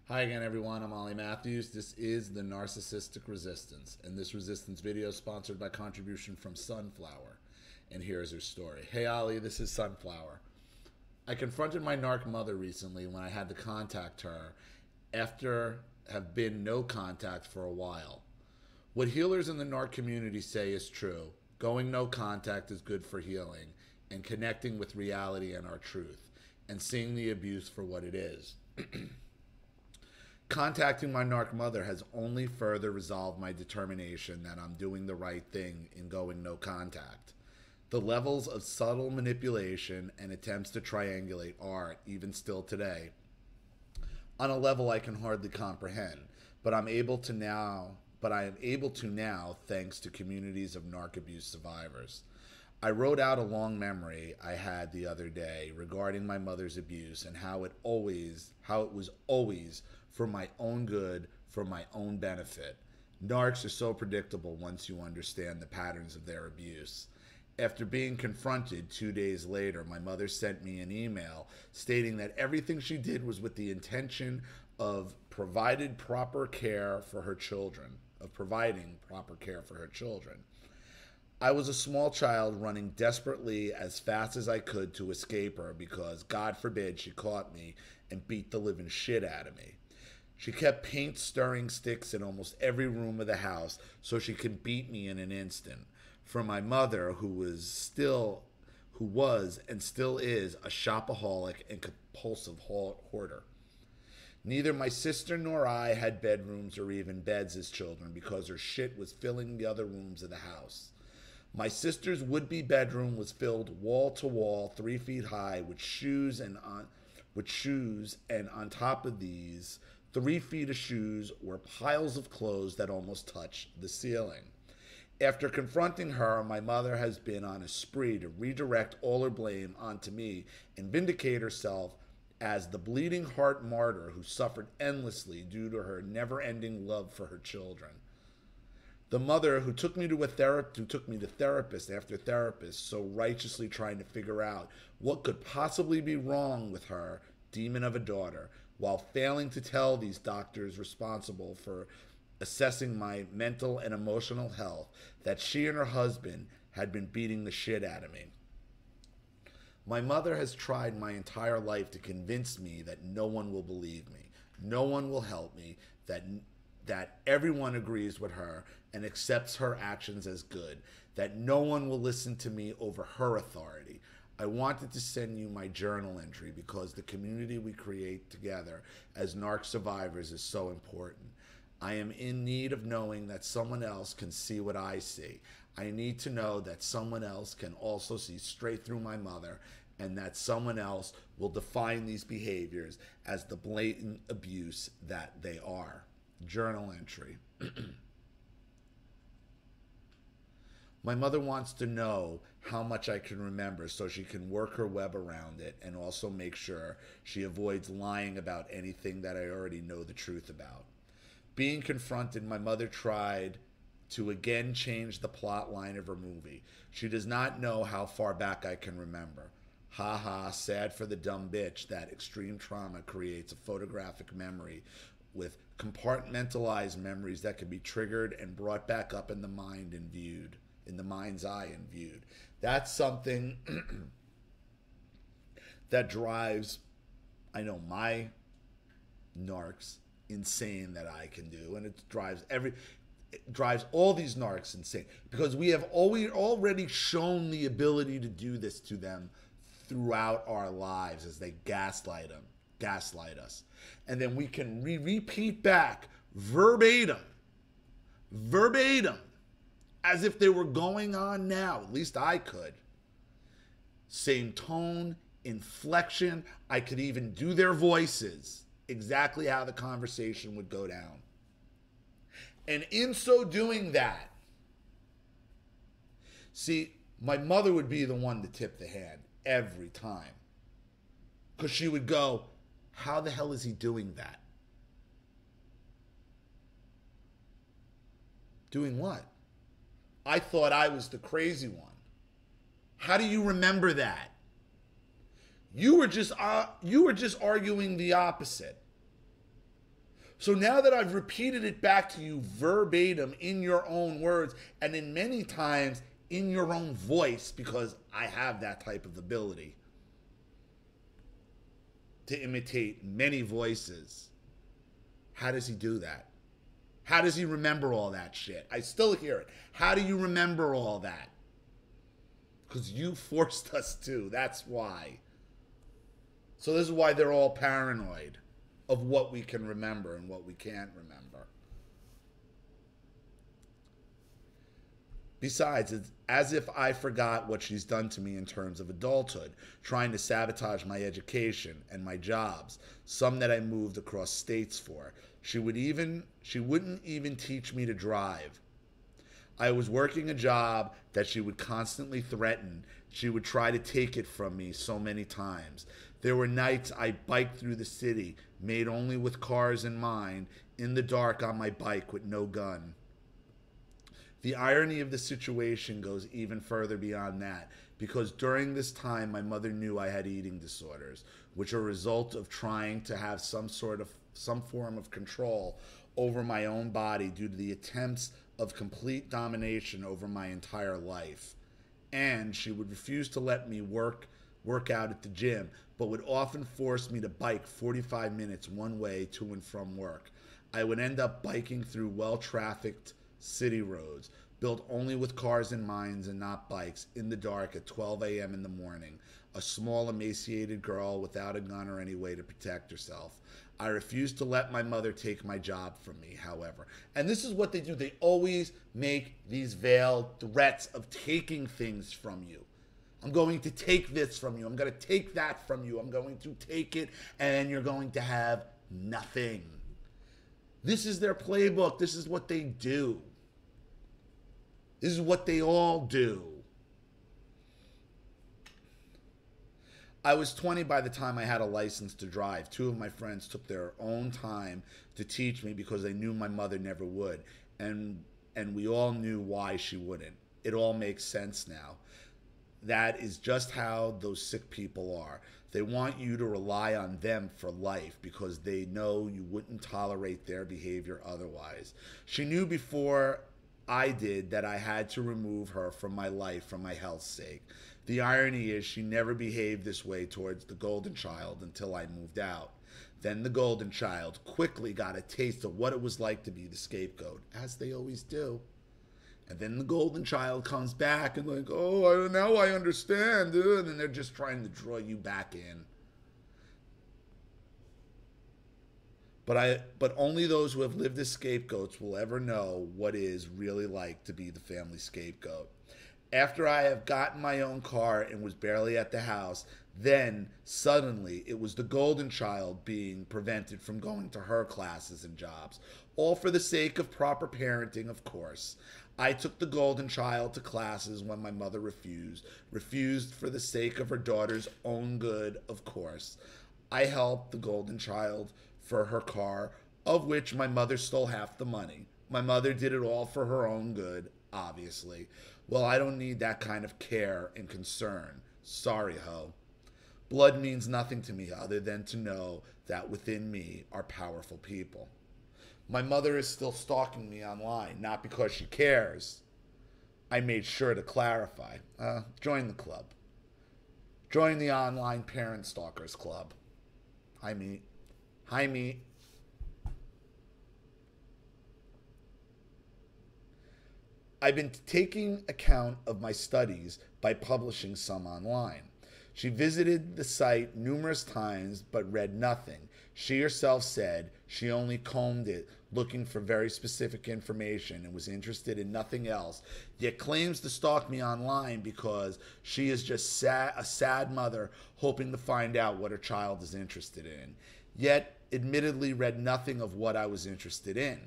Hi again, everyone. I'm Ollie Matthews. This is the Narcissistic Resistance, and this resistance video is sponsored by contribution from Sunflower. And here's her story. Hey, Ollie, this is Sunflower. I confronted my narc mother recently when I had to contact her after have been no contact for a while. What healers in the narc community say is true. Going no contact is good for healing and connecting with reality and our truth and seeing the abuse for what it is. Contacting my narc mother has only further resolved my determination that I'm doing the right thing in going no contact. The levels of subtle manipulation and attempts to triangulate are, even still today, on a level I can hardly comprehend, but I am able to now thanks to communities of narc abuse survivors. I wrote out a long memory I had the other day regarding my mother's abuse and how it was always for my own good, for my own benefit. Narcs are so predictable once you understand the patterns of their abuse. After being confronted 2 days later, my mother sent me an email stating that everything she did was with the intention of providing proper care for her children. I was a small child running desperately as fast as I could to escape her because, God forbid, she caught me and beat the living shit out of me. She kept paint stirring sticks in almost every room of the house so she could beat me in an instant. For my mother, who was and still is a shopaholic and compulsive hoarder. Neither my sister nor I had bedrooms or even beds as children because her shit was filling the other rooms of the house. My sister's would-be bedroom was filled wall to wall, 3 feet high, with shoes, and on top of these 3 feet of shoes were piles of clothes that almost touched the ceiling. After confronting her, my mother has been on a spree to redirect all her blame onto me and vindicate herself as the bleeding heart martyr who suffered endlessly due to her never-ending love for her children. The mother who took me to therapist after therapist, so righteously trying to figure out what could possibly be wrong with her demon of a daughter, while failing to tell these doctors responsible for assessing my mental and emotional health that she and her husband had been beating the shit out of me. My mother has tried my entire life to convince me that no one will believe me, no one will help me, that everyone agrees with her and accepts her actions as good, that no one will listen to me over her authority. I wanted to send you my journal entry because the community we create together as narc survivors is so important. I am in need of knowing that someone else can see what I see. I need to know that someone else can also see straight through my mother and that someone else will define these behaviors as the blatant abuse that they are. Journal entry. My mother wants to know how much I can remember so she can work her web around it and also make sure she avoids lying about anything that I already know the truth about. Being confronted, my mother tried to again change the plot line of her movie. She does not know how far back I can remember. Ha ha, sad for the dumb bitch that extreme trauma creates a photographic memory with compartmentalized memories that can be triggered and brought back up in the mind and viewed. In the mind's eye and viewed. That's something that drives, I know, my narcs insane that I can do, and it drives all these narcs insane because we have already shown the ability to do this to them throughout our lives as they gaslight us, and then we can repeat back verbatim as if they were going on now. At least I could. Same tone, inflection. I could even do their voices, exactly how the conversation would go down. And in so doing that, see, my mother would be the one to tip the hand every time. Because she would go, how the hell is he doing that? Doing what? I thought I was the crazy one. How do you remember that? You were just arguing the opposite. So now that I've repeated it back to you verbatim in your own words, and in many times in your own voice, because I have that type of ability to imitate many voices, how does he do that? How does he remember all that shit? I still hear it. How do you remember all that? Because you forced us to. That's why. So this is why they're all paranoid of what we can remember and what we can't remember. Besides, it's as if I forgot what she's done to me in terms of adulthood, trying to sabotage my education and my jobs, some that I moved across states for. She wouldn't even teach me to drive. I was working a job that she would constantly threaten. She would try to take it from me so many times. There were nights I biked through the city, made only with cars in mind, in the dark on my bike with no gun. The irony of the situation goes even further beyond that, because during this time my mother knew I had eating disorders, which are a result of trying to have some form of control over my own body due to the attempts of complete domination over my entire life. And she would refuse to let me work out at the gym, but would often force me to bike 45 minutes one way to and from work. I would end up biking through well-trafficked city roads, built only with cars in mind and not bikes, in the dark at 12 a.m. in the morning, a small, emaciated girl without a gun or any way to protect herself. I refused to let my mother take my job from me, however. And this is what they do. They always make these veiled threats of taking things from you. I'm going to take this from you. I'm going to take that from you. I'm going to take it, and you're going to have nothing. This is their playbook. This is what they do. This is what they all do. I was 20 by the time I had a license to drive. Two of my friends took their own time to teach me because they knew my mother never would. And we all knew why she wouldn't. It all makes sense now. That is just how those sick people are. They want you to rely on them for life because they know you wouldn't tolerate their behavior otherwise. She knew before I did that I had to remove her from my life for my health's sake. The irony is she never behaved this way towards the golden child until I moved out. Then the golden child quickly got a taste of what it was like to be the scapegoat, as they always do. And then the golden child comes back and like, oh, now I understand. And then they're just trying to draw you back in. But only those who have lived as scapegoats will ever know what it is really like to be the family scapegoat. After I have gotten my own car and was barely at the house, then suddenly it was the golden child being prevented from going to her classes and jobs. All for the sake of proper parenting, of course. I took the golden child to classes when my mother refused for the sake of her daughter's own good, of course. I helped the golden child for her car, of which my mother stole half the money. My mother did it all for her own good, obviously. Well, I don't need that kind of care and concern. Sorry, ho. Blood means nothing to me other than to know that within me are powerful people. My mother is still stalking me online, not because she cares. I made sure to clarify. Join the club. Join the online parent stalkers club. Hi, me. Hi, me. I've been taking account of my studies by publishing some online. She visited the site numerous times but read nothing. She herself said she only combed it looking for very specific information and was interested in nothing else, yet claims to stalk me online because she is just a sad mother hoping to find out what her child is interested in, yet admittedly read nothing of what I was interested in.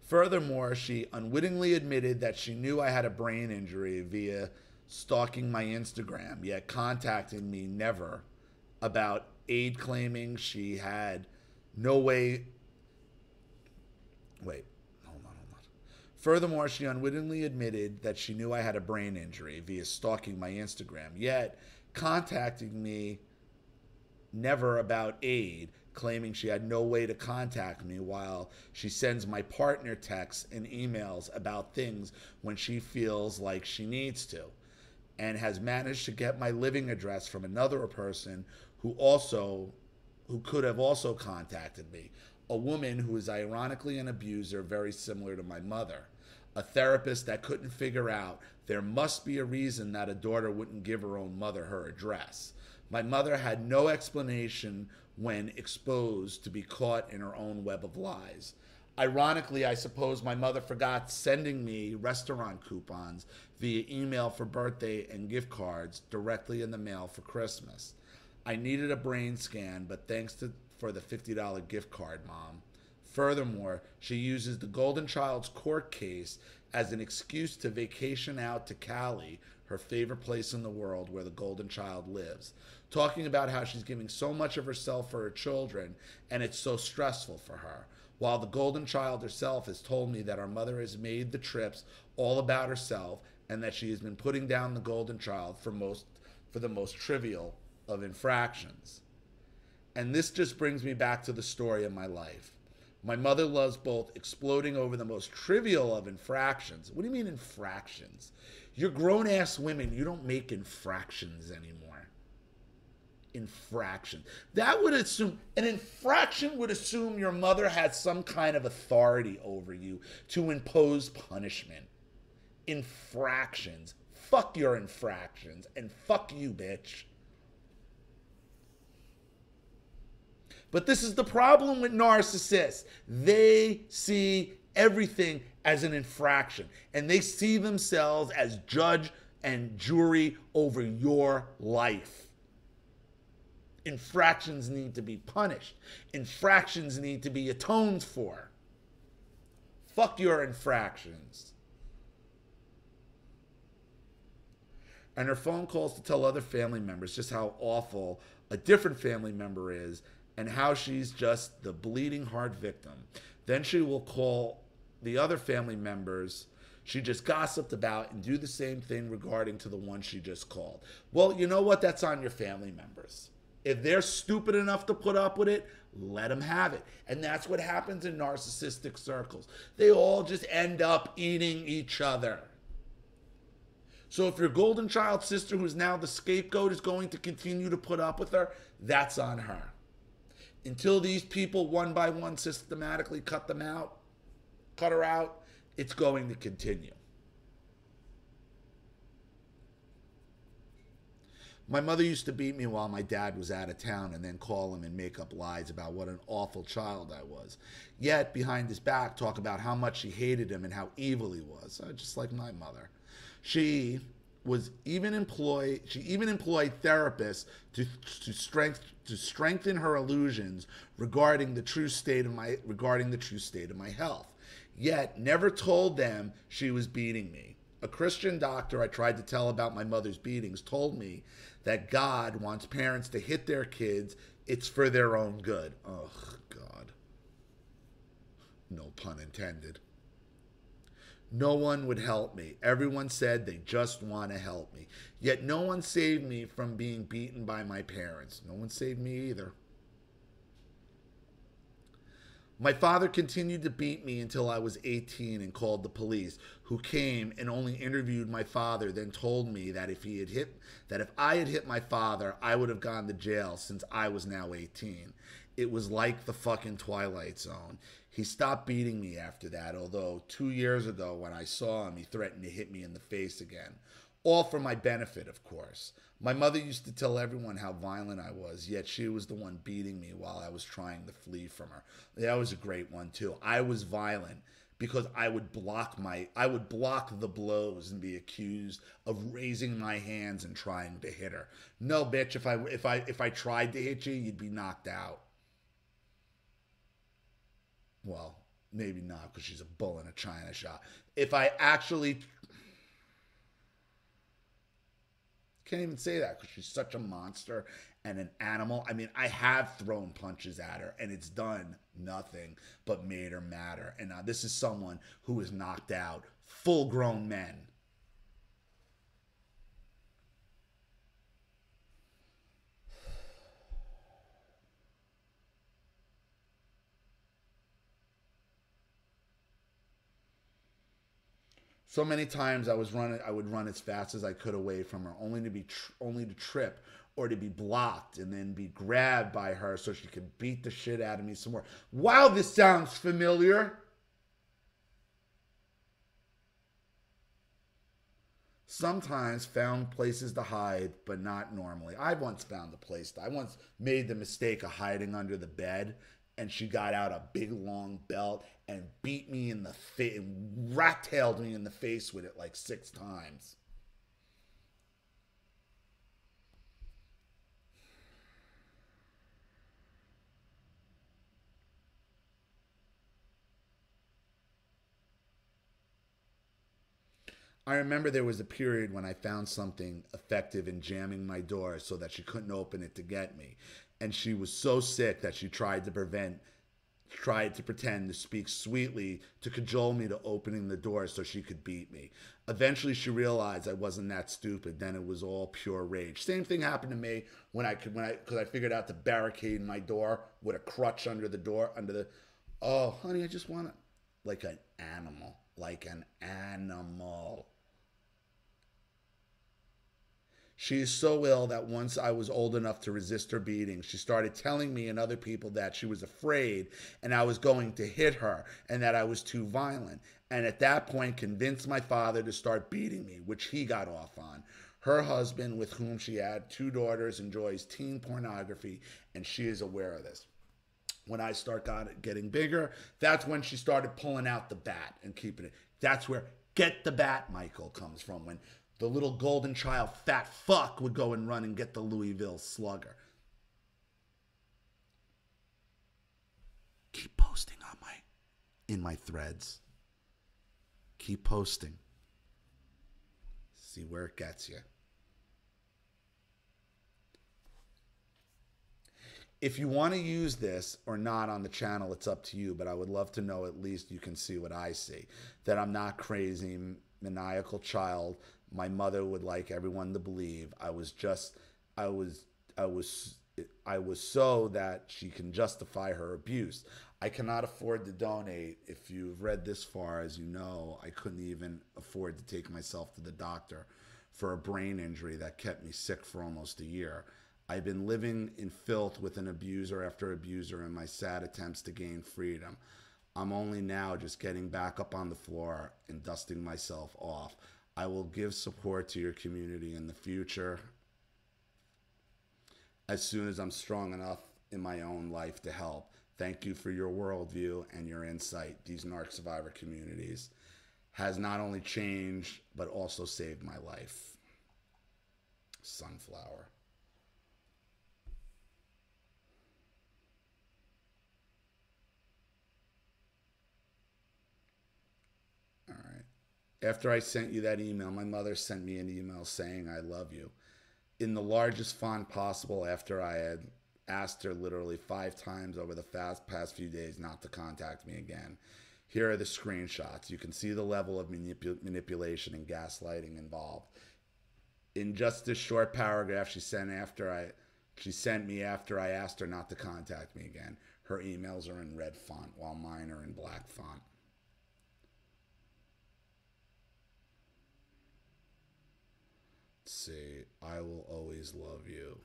Furthermore, she unwittingly admitted that she knew I had a brain injury via stalking my Instagram, yet contacting me never about aid, claiming she had no way. Wait, hold on. Furthermore, she unwittingly admitted that she knew I had a brain injury via stalking my Instagram, yet contacting me never about aid, claiming she had no way to contact me while she sends my partner texts and emails about things when she feels like she needs to, and has managed to get my living address from another person who could have also contacted me, a woman who is ironically an abuser very similar to my mother, a therapist that couldn't figure out there must be a reason that a daughter wouldn't give her own mother her address. My mother had no explanation when exposed to be caught in her own web of lies. Ironically, I suppose my mother forgot sending me restaurant coupons via email for birthday and gift cards directly in the mail for Christmas. I needed a brain scan, but for the $50 gift card, Mom. Furthermore, she uses the Golden Child's court case as an excuse to vacation out to Cali, her favorite place in the world where the Golden Child lives, talking about how she's giving so much of herself for her children and it's so stressful for her. While the Golden Child herself has told me that our mother has made the trips all about herself and that she has been putting down the Golden Child for the most trivial of infractions. And this just brings me back to the story of my life. My mother loves both exploding over the most trivial of infractions. What do you mean infractions? You're grown-ass women. You don't make infractions anymore. Infraction. That would assume, an infraction would assume your mother had some kind of authority over you to impose punishment. Infractions. Fuck your infractions. And fuck you, bitch. But this is the problem with narcissists. They see everything as an infraction, and they see themselves as judge and jury over your life. Infractions need to be punished. Infractions need to be atoned for. Fuck your infractions. And her phone calls to tell other family members just how awful a different family member is and how she's just the bleeding heart victim. Then she will call the other family members she just gossiped about and do the same thing regarding to the one she just called. Well, you know what? That's on your family members. If they're stupid enough to put up with it, let them have it. And that's what happens in narcissistic circles. They all just end up eating each other. So if your Golden Child sister, who's now the scapegoat, is going to continue to put up with her, that's on her. Until these people one by one systematically cut her out, it's going to continue. My mother used to beat me while my dad was out of town and then call him and make up lies about what an awful child I was. Yet, behind his back, talk about how much she hated him and how evil he was, just like my mother. She even employed therapists to strengthen her illusions regarding the true state of my health. Yet never told them she was beating me. A Christian doctor I tried to tell about my mother's beatings told me that God wants parents to hit their kids. It's for their own good. Oh, God. No pun intended. No one would help me. Everyone said they just want to help me. Yet no one saved me from being beaten by my parents. No one saved me either. My father continued to beat me until I was 18 and called the police, who came and only interviewed my father, then told me that if I had hit my father, I would have gone to jail since I was now 18. It was like the fucking Twilight Zone. He stopped beating me after that, although 2 years ago when I saw him, he threatened to hit me in the face again. All for my benefit, of course. My mother used to tell everyone how violent I was, yet she was the one beating me while I was trying to flee from her. That was a great one, too. I was violent because I would block the blows and be accused of raising my hands and trying to hit her. No, bitch, if I tried to hit you, you'd be knocked out. Well, maybe not, because she's a bull in a china shop. If I actually... Can't even say that because she's such a monster and an animal. I mean, I have thrown punches at her and it's done nothing but made her madder. And now this is someone who is knocked out full-grown men. So many times I would run as fast as I could away from her, only to only to trip or to be blocked and then be grabbed by her so she could beat the shit out of me some more. Wow, this sounds familiar. Sometimes found places to hide, but not normally. I once found a place. I once made the mistake of hiding under the bed, and she got out a big long belt and beat me in the face, rat-tailed me in the face with it like 6 times. I remember there was a period when I found something effective in jamming my door so that she couldn't open it to get me. And she was so sick that she tried to pretend to speak sweetly to cajole me to opening the door so she could beat me. Eventually she realized I wasn't that stupid. Then it was all pure rage. Same thing happened to me because I figured out to barricade my door with a crutch under the door, oh, honey, I just want to, like an animal, like an animal. She is so ill that once I was old enough to resist her beating, she started telling me and other people that she was afraid and I was going to hit her and that I was too violent. And at that point convinced my father to start beating me, which he got off on. Her husband, with whom she had 2 daughters, enjoys teen pornography, and she is aware of this. When I getting bigger, that's when she started pulling out the bat and keeping it. That's where "get the bat, Michael" comes from, when the little golden child fat fuck would go and run and get the Louisville Slugger. Keep posting in my threads. Keep posting. See where it gets you. If you want to use this or not on the channel, it's up to you, but I would love to know at least you can see what I see. That I'm not crazy, maniacal child. My mother would like everyone to believe I was so that she can justify her abuse. I cannot afford to donate. If you've read this far, as you know, I couldn't even afford to take myself to the doctor for a brain injury that kept me sick for almost a year. I've been living in filth with an abuser after abuser in my sad attempts to gain freedom. I'm only now just getting back up on the floor and dusting myself off. I will give support to your community in the future as soon as I'm strong enough in my own life to help. Thank you for your worldview and your insight. These narc survivor communities has not only changed, but also saved my life. Sunflower. All right. After I sent you that email, my mother sent me an email saying, "I love you," in the largest font possible after I had asked her literally 5 times over the past few days not to contact me again. Here are the screenshots. You can see the level of manipulation and gaslighting involved. In just this short paragraph she sent me after I asked her not to contact me again. Her emails are in red font while mine are in black font. See, I will always love you.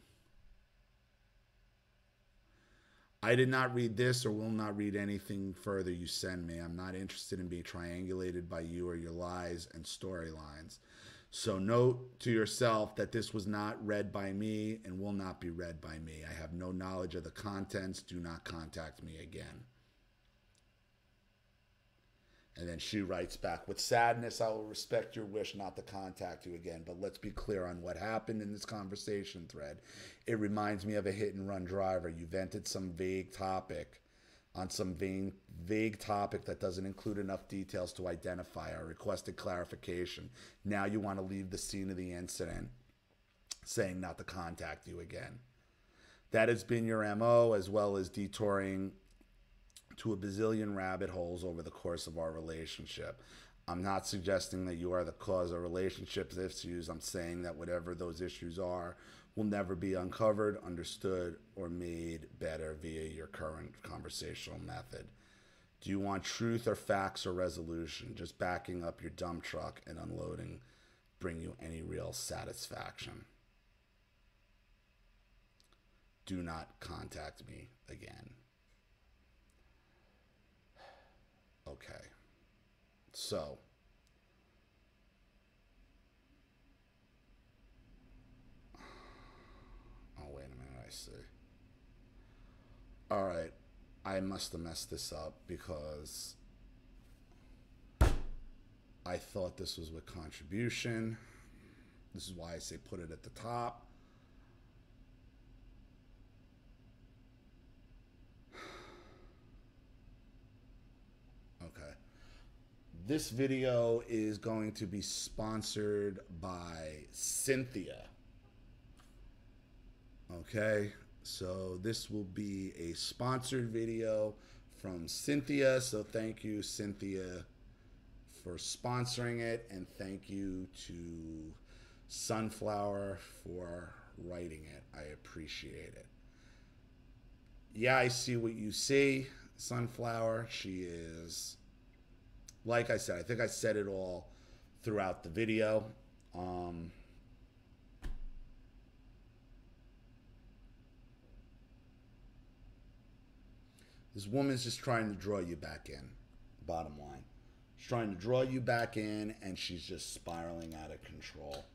I did not read this or will not read anything further you send me. I'm not interested in being triangulated by you or your lies and storylines. So note to yourself that this was not read by me and will not be read by me. I have no knowledge of the contents. Do not contact me again. And then she writes back, "With sadness, I will respect your wish not to contact you again. But let's be clear on what happened in this conversation thread. It reminds me of a hit and run driver. You vented some vague topic on some vague topic that doesn't include enough details to identify. I requested clarification. Now you want to leave the scene of the incident saying not to contact you again. That has been your MO, as well as detouring to a bazillion rabbit holes over the course of our relationship. I'm not suggesting that you are the cause of relationship issues. I'm saying that whatever those issues are will never be uncovered, understood, or made better via your current conversational method. Do you want truth or facts or resolution? Just backing up your dump truck and unloading bring you any real satisfaction? Do not contact me again. Okay. So, oh, wait a minute, I see. All right. I must have messed this up because I thought this was with contribution. This is why I say put it at the top. Okay. This video is going to be sponsored by Cynthia. Okay. So this will be a sponsored video from Cynthia. So thank you, Cynthia, for sponsoring it. And thank you to Sunflower for writing it. I appreciate it. Yeah, I see what you see, Sunflower. She is, like I said, I think I said it all throughout the video. This woman's just trying to draw you back in, bottom line. She's trying to draw you back in, and she's just spiraling out of control.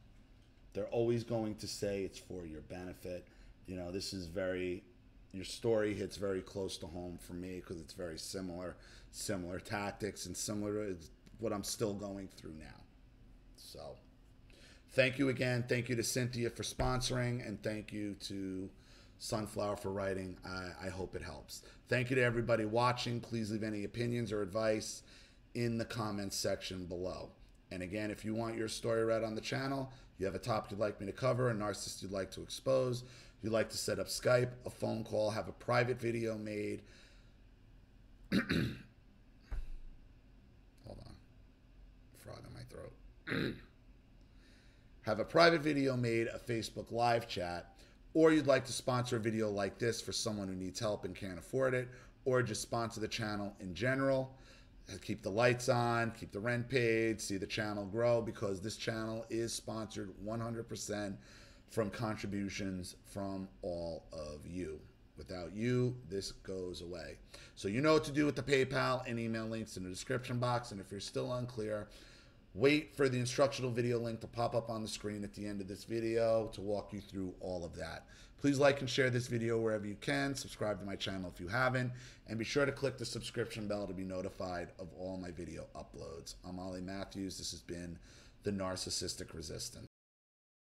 They're always going to say it's for your benefit. You know, this is very, your story hits very close to home for me because it's very similar tactics and similar to what I'm still going through now. So, thank you again. Thank you to Cynthia for sponsoring, and thank you to Sunflower for writing. I hope it helps. Thank you to everybody watching. Please leave any opinions or advice in the comments section below. And again, if you want your story read on the channel, you have a topic you'd like me to cover, a narcissist you'd like to expose, you'd like to set up Skype, a phone call, have a private video made. Hold on. Frog in my throat. Have a private video made, a Facebook live chat, or you'd like to sponsor a video like this for someone who needs help and can't afford it, or just sponsor the channel in general. Keep the lights on, keep the rent paid, see the channel grow, because this channel is sponsored 100% from contributions from all of you. Without you, this goes away. So you know what to do with the PayPal and email links in the description box. And if you're still unclear, wait for the instructional video link to pop up on the screen at the end of this video to walk you through all of that. Please like and share this video wherever you can. Subscribe to my channel if you haven't. And be sure to click the subscription bell to be notified of all my video uploads. I'm Ollie Matthews. This has been The Narcissistic Resistance.